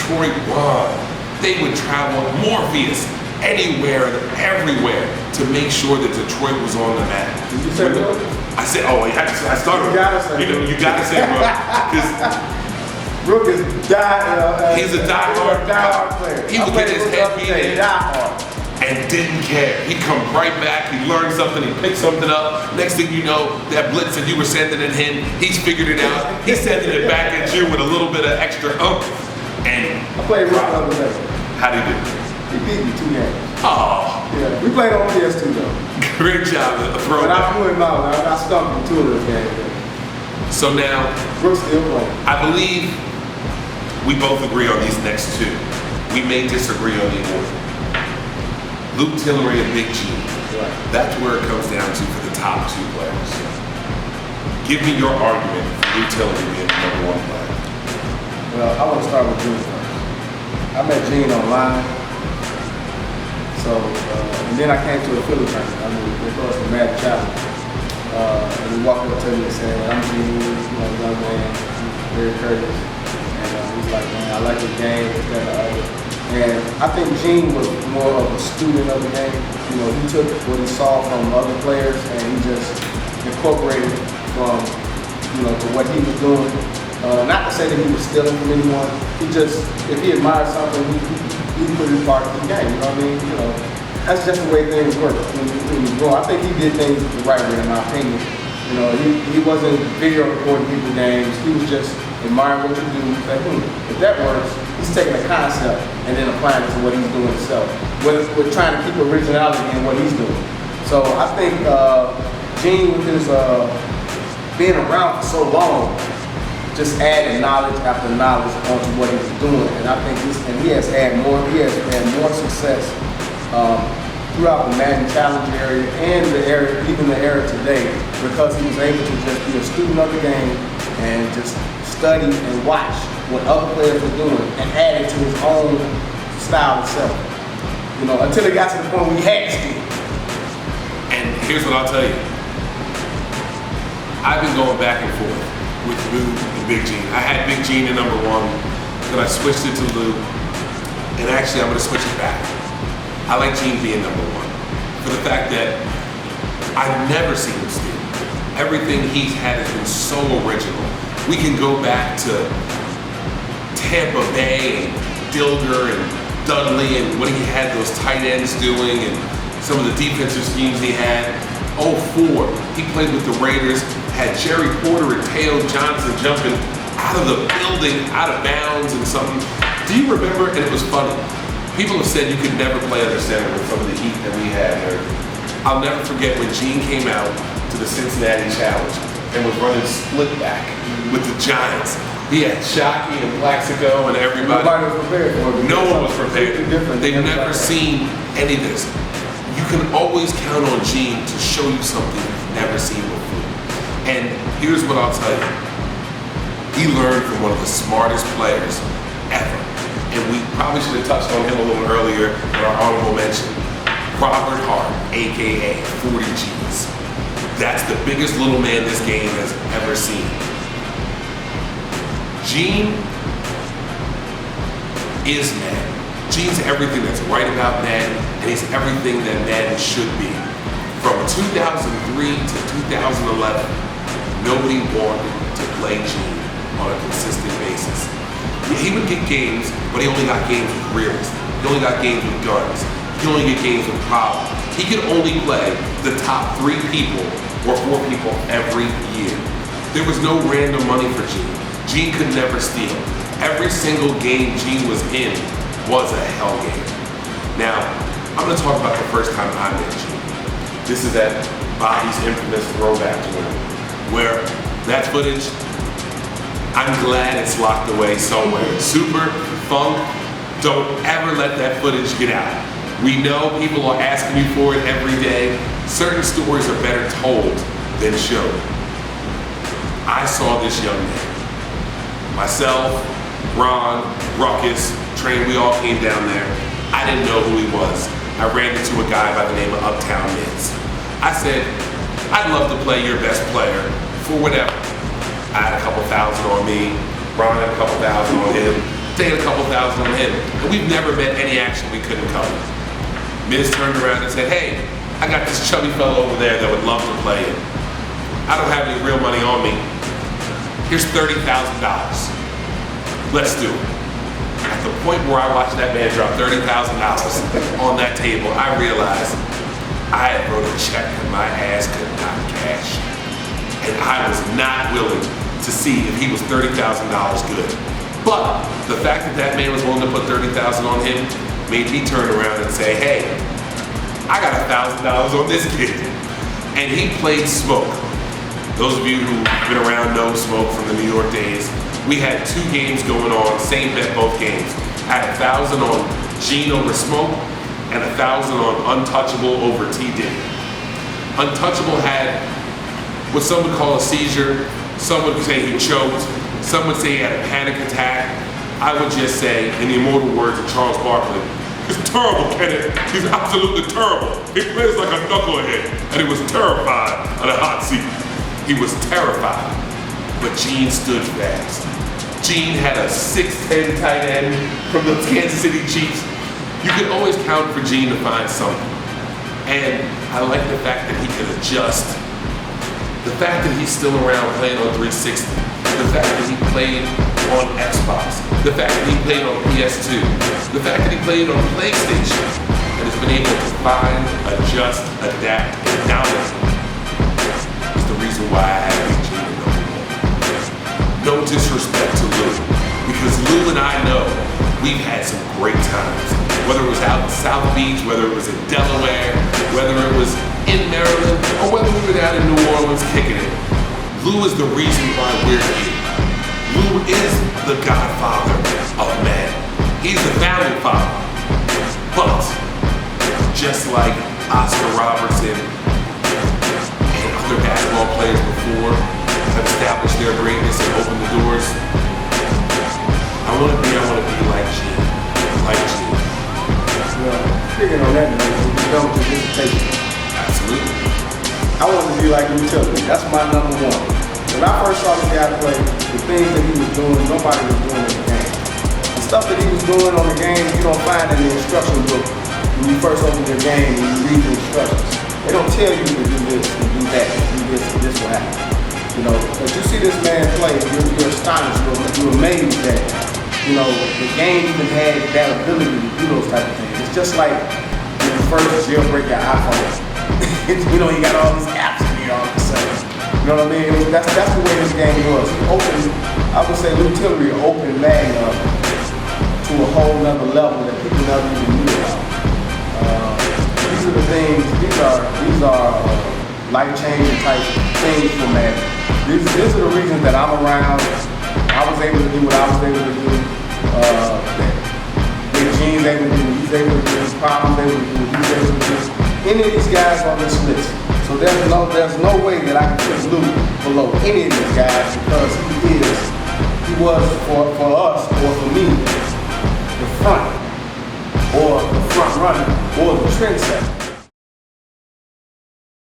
Detroit won, they would travel Morpheus anywhere and everywhere to make sure that Detroit was on the map. Did you say Rook? I said, oh, I started. You gotta say you gotta say Rook. Rook is he's a die-hard player. He would get his head beat in and didn't care. He'd come right back, he learned something, he picked something up. Next thing you know, that blitz that you were sending at him, he's figured it out. He's sending it back at you with a little bit of extra oomph. And I played Rook the other day. How'd he do? He beat me 2 games. Oh. Yeah, we played on PS2 though. Great job, throwback. But I blew him out. I stumped him 2 of those games. So now, Rook's still playing. I believe we both agree on these next 2. We may disagree on the order. Luke Tillery and Big G. Right. That's where it comes down to for the top 2 players. Give me your argument for Luke Tillery being the #1 player. Well, I want to start with Gene first. I met Gene online. So, and then I came to a Philly tournament. I mean, they call us the Madden Challenge. And he walked up to me and said, I'm Gene, young man, very courteous. And he's like, man, I like your game, this, that, and the other. And I think Gene was more of a student of the game. He took what he saw from other players and he just incorporated from, to what he was doing. Not to say that he was stealing from anyone. He just, if he admired something, he put his part in the game. You know what I mean? That's just the way things work when you grow. I think he did things the right way, in my opinion. He wasn't video recording people's games. He was just admiring what you do. Like, if that works, he's taking a concept and then applying it to what he's doing himself. We're trying to keep originality in what he's doing. So I think Gene, with his being around for so long, just added knowledge after knowledge onto what he was doing, and I think he has had more success throughout the Madden Challenge area and even the era today, because he was able to just be a student of the game and just study and watch what other players were doing and add it to his own style itself. Until it got to the point where he had to steal. And here's what I'll tell you. I've been going back and forth with Luke and Big Gene. I had Big Gene at #1, then I switched it to Luke, and actually I'm gonna switch it back. I like Gene being #1 for the fact that I've never seen him steal. Everything he's had has been so original. We can go back to Tampa Bay and Dilger and Dudley and what he had those tight ends doing and some of the defensive schemes he had. 04, he played with the Raiders, had Jerry Porter and Teo Johnson jumping out of the building, out of bounds and something. Do you remember? And it was funny. People have said you could never play under center with some of the heat that we had there. I'll never forget when Gene came out to the Cincinnati Challenge and was running split back with the Giants. He had Shockey and Plaxico and everybody. Nobody was prepared for it. No one was prepared. They've never seen any of this. You can always count on Gene to show you something you've never seen before. And here's what I'll tell you. He learned from one of the smartest players ever. And we probably should have touched on him a little earlier in our honorable mention. Robert Hart, AKA 40 G's. That's the biggest little man this game has ever seen. Gene is Madden. Gene's everything that's right about Madden, and he's everything that Madden should be. From 2003 to 2011, nobody wanted to play Gene on a consistent basis. He would get games, but he only got games with realists. He only got games with guns. He only get games with problems. He could only play the top 3 people or 4 people every year. There was no random money for Gene. Gene could never steal. Every single game Gene was in was a hell game. Now, I'm gonna talk about the first time I met Gene. This is at Bobby's infamous throwback tournament, where that footage, I'm glad it's locked away somewhere. Super, Funk, don't ever let that footage get out. We know people are asking you for it every day. Certain stories are better told than shown. I saw this young man. Myself, Ron, Ruckus, Train, we all came down there. I didn't know who he was. I ran into a guy by the name of Uptown Mids. I said, I'd love to play your best player for whatever. I had a couple thousand on me, Ron had a couple thousand on him, staying a couple thousand on him. And we've never met any action we couldn't cover. Miz turned around and said, hey, I got this chubby fellow over there that would love to play it. I don't have any real money on me. Here's $30,000. Let's do it. At the point where I watched that man drop $30,000 on that table, I realized I had wrote a check that my ass could not cash. And I was not willing to see if he was $30,000 good. But the fact that that man was willing to put $30,000 on him made me turn around and say, hey, I got $1,000 on this kid. And he played Smoke. Those of you who've been around know Smoke from the New York days. We had 2 games going on, same bet both games. I had 1,000 on Gene over Smoke and 1,000 on Untouchable over T. Diddy. Untouchable had what some would call a seizure, some would say he choked, some would say he had a panic attack. I would just say, in the immortal words of Charles Barkley, he's terrible, Kenneth. He's absolutely terrible. He plays like a knucklehead, and he was terrified on a hot seat. He was terrified, but Gene stood fast. Gene had a 6'10" tight end from the Kansas City Chiefs. You could always count for Gene to find something. And I like the fact that he could adjust. The fact that he's still around playing on 360. The fact that he played on Xbox. The fact that he played on PS2. The fact that he played on PlayStation. And has been able to find, adjust, adapt, and dominate is the reason why I have Gene in number 1. No disrespect to Lou, because Lou and I know we've had some great times. Whether it was out in South Beach, whether it was in Delaware, whether it was in Maryland, or whether we were down in New Orleans kicking it. Lou is the reason why we're here. Lou is the godfather of Madden. He's the founding father. But just like Oscar Robertson and other basketball players before have established their greatness and opened the doors, I want to be like Gene. Like Gene. Well, speaking on that note, we go to dissertation. Absolutely. I want to be like utility. That's my number 1. When I first saw this guy play, the things that he was doing, nobody was doing in the game. The stuff that he was doing on the game, you don't find in the instruction book when you first open your game and you read the instructions. They don't tell you to do this and do that, do this and this will happen. You know, but you see this man play, you're astonished, you're amazed that, you know, the game even had that ability to do those type of things. It's just like when you first jailbreak your iPhone. You know, you got all these apps in here all of a sudden. You know what I mean? That's the way this game was. He opened, I would say Lou Tillery opened Madden up to a whole nother level that people never even knew about. These are the things, these are life-changing type things for Madden. These are the reasons that I'm around. I was able to do what I was able to do. That Gene's able to do, he's able to do, Problem's able to do, he's able to do. Any of these guys on this list. So there's no way that I can put Lou below any of these guys because he was for us or for me the front or the front runner or the trendsetter.